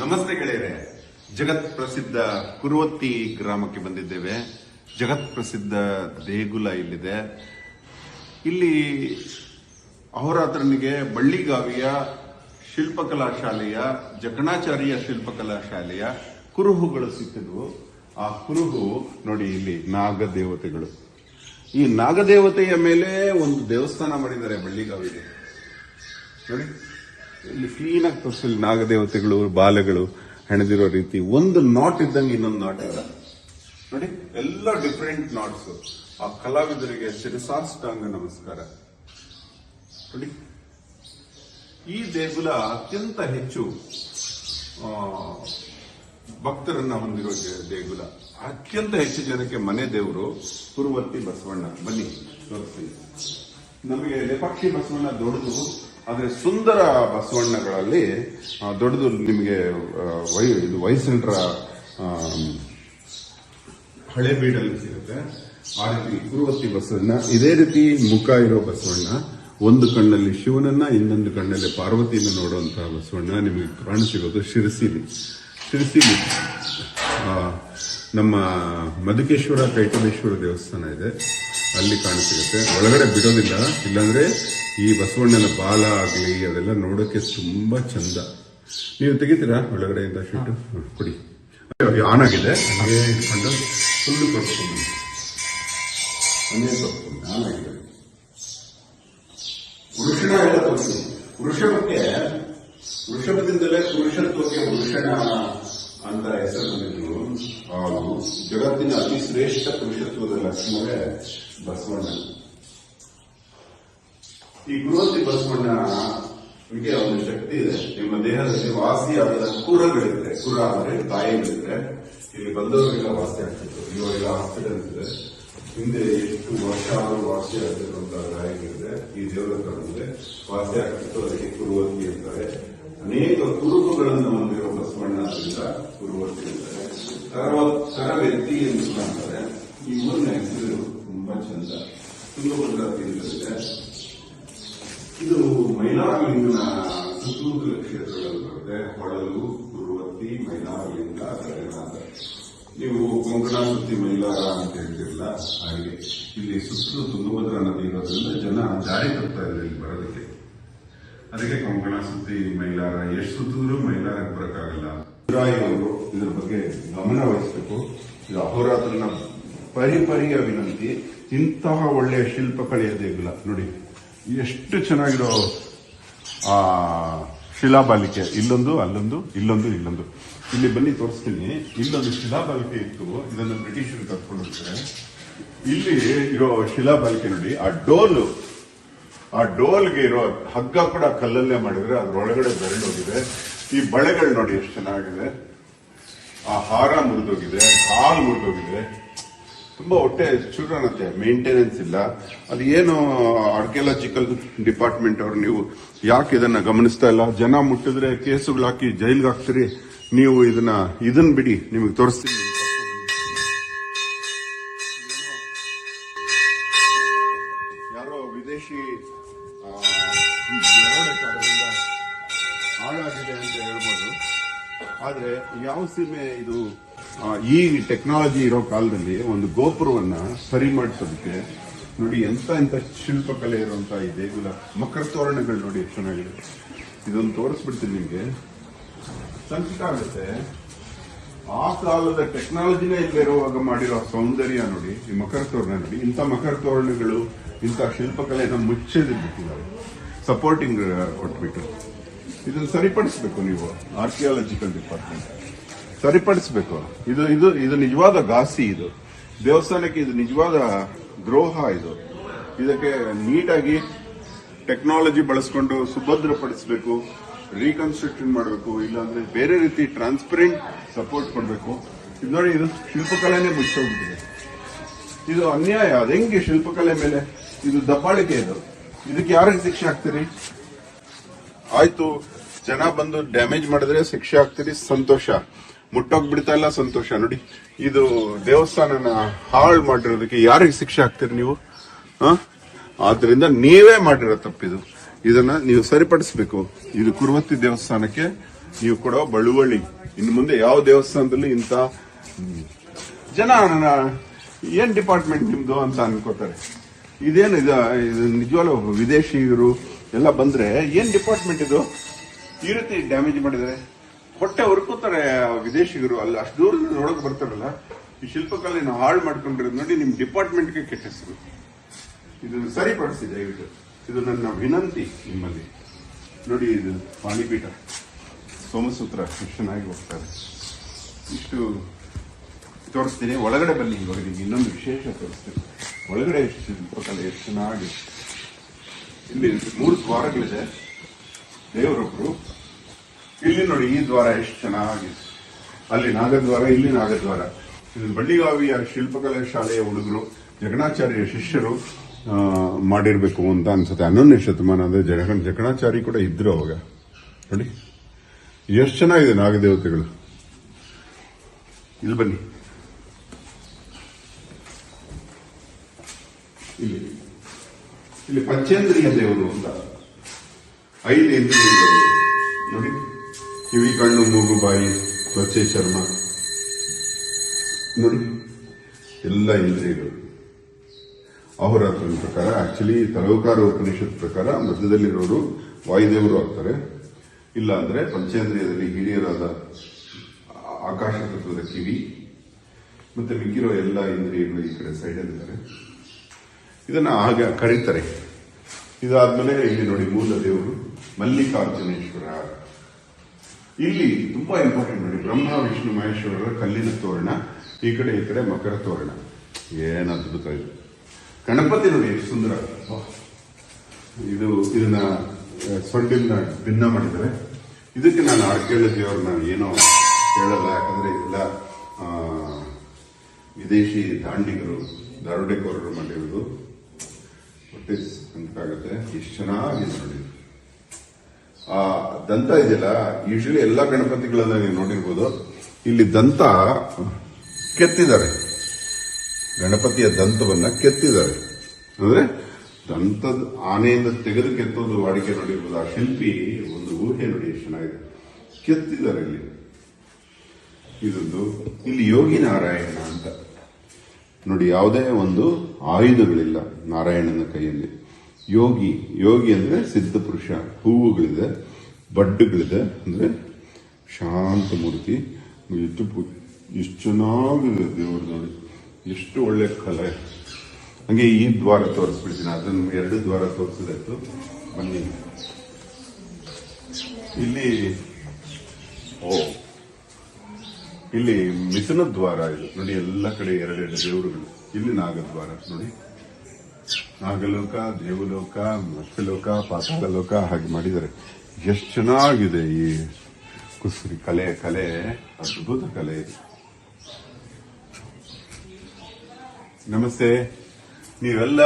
ನಮಸ್ತೆ ಗೆಳೆಯರೆ, ಜಗತ್ ಪ್ರಸಿದ್ಧ ಕುರುವತ್ತಿ ಗ್ರಾಮಕ್ಕೆ ಬಂದಿದ್ದೇವೆ. ಜಗತ್ ಪ್ರಸಿದ್ಧ ದೇಗುಲ ಇಲ್ಲಿದೆ. ಇಲ್ಲಿ ಅಹೋರಾತ್ರನಿಗೆ ಬಳ್ಳಿಗಾವಿಯ ಶಿಲ್ಪಕಲಾ ಶಾಲೆಯ ಜಕಣಾಚಾರ್ಯ ಶಿಲ್ಪಕಲಾ ಶಾಲೆಯ ಕುರುಹುಗಳು ಸಿಕ್ಕಿದ್ವು. ಆ ಕುರುಹು ನೋಡಿ, ಇಲ್ಲಿ ನಾಗದೇವತೆಗಳು. ಈ ನಾಗದೇವತೆಯ ಮೇಲೆ ಒಂದು ದೇವಸ್ಥಾನ ಮಾಡಿದ್ದಾರೆ ಬಳ್ಳಿಗಾವಿಗೆ. ನೋಡಿ, ಇಲ್ಲಿ ಕ್ಲೀನ್ ಆಗಿ ತೋರಿಸಲಿ ನಾಗದೇವತೆಗಳು, ಬಾಲೆಗಳು ಹೆಣೆದಿರೋ ರೀತಿ. ಒಂದು ನಾಟ್ ಇದ್ದಂಗೆ ಇನ್ನೊಂದು ನಾಟ್ ಇಲ್ಲ ನೋಡಿ, ಎಲ್ಲ ಡಿಫರೆಂಟ್ ನಾಟ್ಸ್. ಆ ಕಲಾವಿದರಿಗೆ ಶಿರಸಾಷ್ಟಾಂಗ ನಮಸ್ಕಾರ. ನೋಡಿ, ಈ ದೇಗುಲ ಅತ್ಯಂತ ಹೆಚ್ಚು ಭಕ್ತರನ್ನ ಹೊಂದಿರೋ ದೇಗುಲ. ಅತ್ಯಂತ ಹೆಚ್ಚು ಜನಕ್ಕೆ ಮನೆ ದೇವರು ಕುರುವತ್ತಿ ಬಸವಣ್ಣ. ಬನ್ನಿ ತೋರಿಸ್ತೀನಿ. ನಮಗೆ ಲೇಪಾಕ್ಷಿ ಬಸವಣ್ಣ ದೊಡ್ಡದು, ಆದ್ರೆ ಸುಂದರ ಬಸವಣ್ಣಗಳಲ್ಲಿ ದೊಡ್ಡದು ನಿಮಗೆ ಇದು ವೈಸೆಂಟ್ರ ಹಳೆ ಬೀಡಲ್ಲಿ ಸಿಗುತ್ತೆ. ಆ ರೀತಿ ಕುರುವತ್ತಿ ಬಸವಣ್ಣ, ಇದೇ ರೀತಿ ಮುಖ ಇರೋ ಬಸವಣ್ಣ, ಒಂದು ಕಣ್ಣಲ್ಲಿ ಶಿವನನ್ನ ಇನ್ನೊಂದು ಕಣ್ಣಲ್ಲಿ ಪಾರ್ವತಿಯನ್ನು ನೋಡುವಂತಹ ಬಸವಣ್ಣ ನಿಮಗೆ ಕಾಣಸಿಗೋದು ಶಿರಸಿಲಿ. ನಮ್ಮ ಮಧುಕೇಶ್ವರ ಕೈಟಬೇಶ್ವರ ದೇವಸ್ಥಾನ ಇದೆ, ಅಲ್ಲಿ ಕಾಣಸಿಗುತ್ತೆ. ಒಳಗಡೆ ಬಿಡೋದಿಲ್ಲ, ಇಲ್ಲಾಂದ್ರೆ ಈ ಬಸವಣ್ಣನ ಬಾಲ ಆಗಲಿ ಅದೆಲ್ಲ ನೋಡೋಕೆ ತುಂಬಾ ಚಂದ. ನೀವು ತೆಗಿತೀರಾ ಒಳಗಡೆಯಿಂದ ಶೀಟು? ಕೊಡಿ. ಆನ್ ಆಗಿದೆ, ಹಾಗೆ ಇಟ್ಕೊಂಡು ಫುಲ್ಲು ತೋರಿಸ್ಕೊಂಡು ಆನ್ ಆಗಿದೆ. ವೃಷಣ ಎಲ್ಲ ತೋರಿಸ್ತೀನಿ. ವೃಷಭದಿಂದಲೇ ಪುರುಷತ್ವಕ್ಕೆ ವೃಷಣ ಅಂತ ಹೆಸರು ಬಂದಿದ್ರು. ಹಾಗೂ ಜಗತ್ತಿನ ಅತಿ ಶ್ರೇಷ್ಠ ಪುರುಷತ್ವದ ಲಕ್ಷಣವೇ ಬಸವಣ್ಣ. ಈ ಕುರುವತ್ತಿ ಬಸವಣ್ಣನಿಗೆ ಒಂದು ಶಕ್ತಿ ಇದೆ. ನಿಮ್ಮ ದೇಹದಲ್ಲಿ ವಾಸಿಯಾದ ಕುರಗಳಿದ್ರೆ, ಕುರ ಅಂದ್ರೆ ತಾಯಿಗಳಿದ್ರೆ, ಇಲ್ಲಿ ಬಂದವರಿಗೆಲ್ಲ ವಾಸಿ ಆಗ್ತಿತ್ತು. ಇವಾಗೆಲ್ಲ ಹಾಸ್ಪಿಟಲ್ ಇದೆ. ಹಿಂದೆ ಎಷ್ಟು ವರ್ಷ ಆದರೂ ವಾಸಿ ಆಗ್ತಿರುವಂತಹ ಗಾಯಗಳಿದೆ, ಈ ದೇವರ ಹತ್ರ ಬಂದ್ರೆ ವಾಸಿ ಆಗ್ತಿತ್ತು. ಅದಕ್ಕೆ ಕುರುವತ್ತಿ ಅಂತಾರೆ. ಅನೇಕ ಕುರುಹುಗಳನ್ನು ಹೊಂದಿರುವ ಬಸವಣ್ಣ ಅದರಿಂದ ಕುರುವತ್ತಿ ಅಂತಾರೆ. ಕರವೆತ್ತಿ ಎಂದು ಅಂತಾರೆ. ಈ ಊರಿನ ಹೆಸರು ತುಂಬಾ ಚಂದ, ತುಂಗಭದ್ರಾ ತೀರದಲ್ಲಿದೆ. ಇದು ಮೈಲಾರಲಿಂಗನ ಸುತ್ತಮುತ್ತಲ ಕ್ಷೇತ್ರಗಳಲ್ಲಿ ಬರುತ್ತೆ. ಹೊಳಲು, ಕುರುವತ್ತಿ, ಮೈಲಾರಲಿಂಗ, ಗಗನಾಥ. ನೀವು ಕೊಂಕಣ ಸುತ್ತಿ ಮೈಲಾರ ಅಂತ ಹೇಳ್ತಿರಲ್ಲ, ಹಾಗೆ ಇಲ್ಲಿ ಸುತ್ತಲೂ ತುಂಗಭದ್ರಾ ನದಿ ಇರೋದ್ರಿಂದ ಜನ ಜಾರಿ ತಪ್ತಾ ಇದ್ದಾರೆ ಇಲ್ಲಿ ಬರೋದಕ್ಕೆ. ಅದಕ್ಕೆ ಕೊಂಕಣ ಸುತ್ತಿ ಮೈಲಾರ. ಎಷ್ಟು ಸುತ್ತಿದ್ರು ಮೈಲಾರಕ್ಕೆ ಬರೋಕ್ಕಾಗಲ್ಲ. ಅವರು ಇದ್ರ ಬಗ್ಗೆ ಗಮನ ವಹಿಸಬೇಕು. ಇದು ಅಹೋರಾತ್ರನ ಪರಿಪರಿಯ ವಿನಂತಿ. ಇಂತಹ ಒಳ್ಳೆಯ ಶಿಲ್ಪಕಲೆಯ ದೇಗುಲ ನೋಡಿ, ಎಷ್ಟು ಚೆನ್ನಾಗಿರೋ ಆ ಶಿಲಾಬಾಲಿಕೆ. ಇಲ್ಲೊಂದು, ಅಲ್ಲೊಂದು, ಇಲ್ಲೊಂದು. ಇಲ್ಲಿ ಬನ್ನಿ ತೋರಿಸ್ತೀನಿ. ಇಲ್ಲೊಂದು ಶಿಲಾಬಾಲಿಕೆ ಇತ್ತು, ಇದನ್ನು ಬ್ರಿಟಿಷರು ಕರ್ಕೊಂಡು ಹೋಗ್ತಾರೆ. ಇಲ್ಲಿ ಇರೋ ಶಿಲಾಬಾಲಿಕೆ ನೋಡಿ, ಆ ಡೋಲ್ಗೆ ಇರೋ ಹಗ್ಗ ಕೂಡ ಕಲ್ಲಲ್ಲೇ ಮಾಡಿದ್ರೆ ಅದ್ರೊಳಗಡೆ ಬೆರಳೋಗಿದೆ. ಈ ಬಳೆಗಳು ನೋಡಿ ಎಷ್ಟು ಚೆನ್ನಾಗಿದೆ. ಆ ಹಾರ ಮುರಿದೋಗಿದೆ, ಕಾಲು ಮುರಿದೋಗಿದೆ. ತುಂಬಾ ಹೊಟ್ಟೆ ಚೂರನತ್ತೆ, ಮೇಂಟೆನೆನ್ಸ್ ಇಲ್ಲ. ಅದು ಏನು ಆರ್ಕಿಯಾಲಜಿಕಲ್ ಡಿಪಾರ್ಟ್ಮೆಂಟ್ ಅವರು, ನೀವು ಯಾಕೆ ಇದನ್ನ ಗಮನಿಸ್ತಾ ಇಲ್ಲ? ಜನ ಮುಟ್ಟಿದ್ರೆ ಕೇಸುಗಳು ಹಾಕಿ ಜೈಲ್ಗೆ ಹಾಕ್ತೀರಿ. ನೀವು ಇದನ್ನ ಬಿಡಿ, ನಿಮಗೆ ತೋರಿಸ್ತೀನಿ. ಯಾರೋ ವಿದೇಶಿ ಹಾಳಾಗಿದೆ ಅಂತ ಹೇಳ್ಬೋದು. ಆದ್ರೆ ಯಾವ ಸೀಮೆ ಇದು? ಈ ಟೆಕ್ನಾಲಜಿ ಇರೋ ಕಾಲದಲ್ಲಿ ಒಂದು ಗೋಪುರವನ್ನ ಸರಿ ಮಾಡಿಸೋದಕ್ಕೆ ನೋಡಿ ಎಂತ ಶಿಲ್ಪಕಲೆ ಇರುವಂತ ಈ ದೇಗುಲ. ಮಕರ ತೋರಣಗಳು ನೋಡಿ ಎಷ್ಟು ಚೆನ್ನಾಗಿದೆ. ಇದೊಂದು ತೋರಿಸ್ಬಿಡ್ತೀನಿ ನಿಮ್ಗೆ, ಸಂಕಟ ಆಗುತ್ತೆ. ಆ ಕಾಲದ ಟೆಕ್ನಾಲಜಿನೇ ಇಲ್ಲಿರುವಾಗ ಮಾಡಿರೋ ಸೌಂದರ್ಯ ನೋಡಿ. ಈ ಮಕರ ತೋರಣ ನೋಡಿ, ಇಂಥ ಮಕರ ತೋರಣಗಳು, ಇಂಥ ಶಿಲ್ಪಕಲೆಯನ್ನು ಮುಚ್ಚದಿಟ್ಟಿದ್ದಾರೆ, ಸಪೋರ್ಟಿಂಗ್ ಕೊಟ್ಬಿಟ್ಟು. ಇದನ್ನು ಸರಿಪಡಿಸಬೇಕು ನೀವು, ಆರ್ಕಿಯಾಲಜಿಕಲ್ ಡಿಪಾರ್ಟ್ಮೆಂಟ್ ಸರಿಪಡಿಸಬೇಕು. ಇದು ನಿಜವಾದ ಘಾಸಿ. ಇದು ದೇವಸ್ಥಾನಕ್ಕೆ ಇದು ನಿಜವಾದ ದ್ರೋಹ. ಇದಕ್ಕೆ ನೀಟಾಗಿ ಟೆಕ್ನಾಲಜಿ ಬಳಸ್ಕೊಂಡು ಸುಭದ್ರಪಡಿಸಬೇಕು, ರೀಕನ್ಸ್ಟ್ರಕ್ಷನ್ ಮಾಡಬೇಕು. ಇಲ್ಲಾಂದ್ರೆ ಬೇರೆ ರೀತಿ ಟ್ರಾನ್ಸ್ಪರೆಂಟ್ ಸಪೋರ್ಟ್ ಕೊಡಬೇಕು. ಇದು ನೋಡಿ, ಇದು ಶಿಲ್ಪಕಲೆನೇ ಮುಚ್ಚೋಗ್ಬಿಟ್ಟಿದೆ. ಇದು ಅನ್ಯಾಯ. ಅದೆಂಗೆ ಶಿಲ್ಪಕಲೆ ಮೇಲೆ? ಇದು ದಬ್ಬಾಳಿಕೆ. ಇದಕ್ಕೆ ಯಾರಿಗೆ ಶಿಕ್ಷೆ ಹಾಕ್ತೀರಿ? ಆಯ್ತು, ಜನ ಬಂದು ಡ್ಯಾಮೇಜ್ ಮಾಡಿದ್ರೆ ಶಿಕ್ಷೆ ಹಾಕ್ತೀರಿ, ಸಂತೋಷ. ಮುಟ್ಟೋಗ್ ಬಿಡ್ತಾ ಇಲ್ಲ, ಸಂತೋಷ. ನೋಡಿ, ಇದು ದೇವಸ್ಥಾನನ ಹಾಳು ಮಾಡಿರೋದಕ್ಕೆ ಯಾರಿಗೆ ಶಿಕ್ಷೆ ಹಾಕ್ತೀರಿ ನೀವು? ಆದ್ರಿಂದ ನೀವೇ ಮಾಡಿರೋ ತಪ್ಪಿದು. ಇದನ್ನ ನೀವು ಸರಿಪಡಿಸಬೇಕು. ಇದು ಕುರುವತ್ತಿ ದೇವಸ್ಥಾನಕ್ಕೆ ನೀವು ಕೊಡೋ ಬಳುವಳಿ. ಇನ್ನು ಮುಂದೆ ಯಾವ ದೇವಸ್ಥಾನದಲ್ಲಿ ಇಂಥ ಜನ ಏನ್ ಡಿಪಾರ್ಟ್ಮೆಂಟ್ ನಿಮ್ದು ಅಂತ ಅನ್ಕೋತಾರೆ. ಇದೇನು ಇದು ನಿಜವಾಗ್ಲೂ ವಿದೇಶಿಗರು ಎಲ್ಲ ಬಂದ್ರೆ ಏನ್ ಡಿಪಾರ್ಟ್ಮೆಂಟ್ ಇದು, ಈ ರೀತಿ ಡ್ಯಾಮೇಜ್ ಮಾಡಿದ್ದಾರೆ. ಹೊಟ್ಟೆ ಹುರ್ಕೋತಾರೆ ವಿದೇಶಿಗರು. ಅಲ್ಲಿ ಅಷ್ಟು ದೂರದಿಂದ ನೋಡಕ್ ಬರ್ತಾರಲ್ಲ, ಈ ಶಿಲ್ಪಕಲೆಯನ್ನು ಹಾಳು ಮಾಡ್ಕೊಂಡಿರೋದು ನೋಡಿ ನಿಮ್ ಡಿಪಾರ್ಟ್ಮೆಂಟ್ಗೆ ಕೆಟ್ಟ ಹೆಸರು. ಇದನ್ನು ಸರಿಪಡಿಸಿ ದಯವಿಟ್ಟು, ಇದು ನನ್ನ ವಿನಂತಿ ನಿಮ್ಮಲ್ಲಿ. ನೋಡಿ ಇದು ಪಾಣಿಪೀಠ, ಸೋಮಸೂತ್ರ ಎಷ್ಟು ಚೆನ್ನಾಗಿ ಹೋಗ್ತಾರೆ. ಇಷ್ಟು ತೋರಿಸ್ತೀನಿ. ಒಳಗಡೆ ಬನ್ನಿ, ಇವಾಗ ನಿಮ್ಗೆ ಇನ್ನೊಂದು ವಿಶೇಷ ತೋರಿಸ್ತೀನಿ. ಒಳಗಡೆ ಎಷ್ಟು ಶಿಲ್ಪಕಲೆ ಎಷ್ಟು ಚೆನ್ನಾಗಿ. ಇಲ್ಲಿ 3 ದ್ವಾರಗಳಿದೆ, ದೇವರೊಬ್ರು. ಇಲ್ಲಿ ನೋಡಿ ಈ ದ್ವಾರ ಎಷ್ಟು ಚೆನ್ನಾಗಿ, ಅಲ್ಲಿ ನಾಗದ್ವಾರ, ಇಲ್ಲಿ ನಾಗದ್ವಾರ. ಇದು ಬಳ್ಳಿಗಾವಿಯ ಶಿಲ್ಪಕಲೆ ಶಾಲೆಯ ಹುಡುಗರು, ಜಗಣಾಚಾರ್ಯ ಶಿಷ್ಯರು ಮಾಡಿರ್ಬೇಕು ಅಂತ ಅನ್ಸುತ್ತೆ. 11ನೇ ಶತಮಾನ ಅಂದ್ರೆ ಜಗಣಾಚಾರಿ ಕೂಡ ಇದ್ರು ಅವಾಗ. ನೋಡಿ ಎಷ್ಟು ಚೆನ್ನಾಗಿದೆ ನಾಗದೇವತೆಗಳು. ಇಲ್ಲಿ ಬನ್ನಿ, ಇಲ್ಲಿ ಪಂಚೇಂದ್ರಿಯ ದೇವರು ಅಂತ 5 ಇಂದ್ರಿಯಗಳು ನೋಡಿ. ಕಿವಿ, ಕಣ್ಣು, ಮೂಗು, ಬಾಯಿ, ತ್ವಚೆ, ಚರ್ಮ ನೋಡಿ, ಎಲ್ಲ ಇಂದ್ರಿಯಗಳು. ಅಹೋರಾತ್ರನ ಪ್ರಕಾರ, ಆಕ್ಚುಲಿ ತಲೋಕಾರ ಉಪನಿಷತ್ ಪ್ರಕಾರ ಮಧ್ಯದಲ್ಲಿರೋರು ವಾಯುದೇವರು ಆಗ್ತಾರೆ. ಇಲ್ಲ ಅಂದ್ರೆ ಪಂಚೇಂದ್ರಿಯದಲ್ಲಿ ಹಿರಿಯರಾದ ಆಕಾಶ ತತ್ವದ ಕಿವಿ ಮತ್ತೆ ಮಿಕ್ಕಿರೋ ಎಲ್ಲ ಇಂದ್ರಿಯಗಳು ಈ ಕಡೆ ಸೈಡಲ್ಲಿದ್ದಾರೆ. ಇದನ್ನ ಆಗ ಕರೀತಾರೆ. ಇದಾದ್ಮೇಲೆ ಇಲ್ಲಿ ನೋಡಿ ಮೂಲ ದೇವರು ಮಲ್ಲಿಕಾರ್ಜುನೇಶ್ವರ. ಇಲ್ಲಿ ತುಂಬಾ ಇಂಪಾರ್ಟೆಂಟ್ ನೋಡಿ, ಬ್ರಹ್ಮ ವಿಷ್ಣು ಮಹೇಶ್ವರರ ಕಲ್ಲಿನ ತೋರಣ, ಈ ಕಡೆ ಮಕರ ತೋರಣ. ಏನ್ ಅದ್ಭುತ ಇದು. ಗಣಪತಿ ನೋಡಿ ಎಷ್ಟು ಸುಂದರ. ಇದನ್ನ ಸೊಂಡಿನ ಭಿನ್ನ ಮಾಡಿದ್ದಾರೆ. ಇದಕ್ಕೆ ನಾನು ಆರ್ಕಿಯಾಲಜಿ ಅವ್ರನ್ನ ಏನೋ ಹೇಳಲ್ಲ, ಯಾಕಂದ್ರೆ ಇದೆಲ್ಲ ವಿದೇಶಿ ದಾಂಡಿಗರು, ದರೋಡೆಕೋರರು ಮಾಡಿರೋದು. ಅಂತಾಗುತ್ತೆ. ಎಷ್ಟು ಚೆನ್ನಾಗಿದೆ ನೋಡಿ. ಆ ದಂತ ಇದೆಯಲ್ಲ, ಯೂಶಲಿ ಎಲ್ಲ ಗಣಪತಿಗಳನ್ನ ನೀವು ನೋಡಿರ್ಬೋದು. ಇಲ್ಲಿ ದಂತ ಕೆತ್ತಿದ್ದಾರೆ, ಗಣಪತಿಯ ದಂತವನ್ನ ಕೆತ್ತಿದ್ದಾರೆ. ಅಂದ್ರೆ ದಂತದ ಆನೆಯಿಂದ ತೆಗೆದು ಕೆತ್ತೋದು ವಾಡಿಕೆ ನೋಡಿರ್ಬೋದು. ಆ ಶಿಲ್ಪಿ ಒಂದು ಊಹೆ ನೋಡಿ ಎಷ್ಟು ಚೆನ್ನಾಗಿದೆ, ಕೆತ್ತಿದ್ದಾರೆ ಇಲ್ಲಿ. ಇದೊಂದು ಇಲ್ಲಿ ಯೋಗಿ ನಾರಾಯಣ ಅಂತ ನೋಡಿ, ಯಾವುದೇ ಒಂದು ಆಯುಧಗಳಿಲ್ಲ ನಾರಾಯಣನ ಕೈಯಲ್ಲಿ. ಯೋಗಿ ಅಂದ್ರೆ ಸಿದ್ಧ ಪುರುಷ. ಹೂವುಗಳಿದೆ, ಬಡ್ಡುಗಳಿದೆ, ಅಂದ್ರೆ ಶಾಂತ ಮೂರ್ತಿ. ಎಷ್ಟು ಚೆನ್ನಾಗಿದೆ ದೇವರು ನೋಡಿ, ಎಷ್ಟು ಒಳ್ಳೆ ಕಲೆ. ಹಂಗೆ ಈ ದ್ವಾರ ತೋರಿಸ್ಬಿಡ್ತೀನಿ, ಅದನ್ನು 2 ದ್ವಾರ ತೋರಿಸಿದಾಯ್ತು. ಬನ್ನಿ, ಇಲ್ಲಿ ಮಿಥುನ ದ್ವಾರ ಇದು ನೋಡಿ. ಎಲ್ಲ ಕಡೆ 2 ದೇವರುಗಳು. ಇಲ್ಲಿ ನಾಗದ್ವಾರ ನೋಡಿ, ನಾಗಲೋಕ, ದೇವಲೋಕ, ಮತ್ಸ್ಯಲೋಕ, ಪಾತಾಳ ಲೋಕ ಹಾಗೆ ಮಾಡಿದ್ದಾರೆ. ಎಷ್ಟು ಚೆನ್ನಾಗಿದೆ ಈ ಕುಸುರಿ ಕಲೆ. ಅದ್ಭುತ ಕಲೆ ಇದು. ನಮಸ್ತೆ. ನೀವೆಲ್ಲ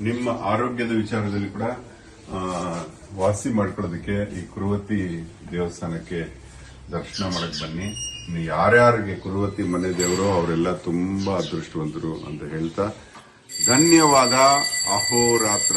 ನಿಮ್ಮ ಆರೋಗ್ಯದ ವಿಚಾರದಲ್ಲಿ ಕೂಡ ವಾಸಿ ಮಾಡ್ಕೊಳ್ಳೋದಕ್ಕೆ ಈ ಕುರುವತಿ ದೇವಸ್ಥಾನಕ್ಕೆ ದರ್ಶನ ಮಾಡಕ್ ಬನ್ನಿ. ಯಾರ್ಯಾರಿಗೆ ಕುರುವತಿ ಮನೆ ದೇವರು ಅವರೆಲ್ಲ ತುಂಬಾ ಅದೃಷ್ಟವಂತರು ಅಂತ ಹೇಳ್ತಾ ಧನ್ಯವಾದ. ಅಹೋರಾತ್ರ.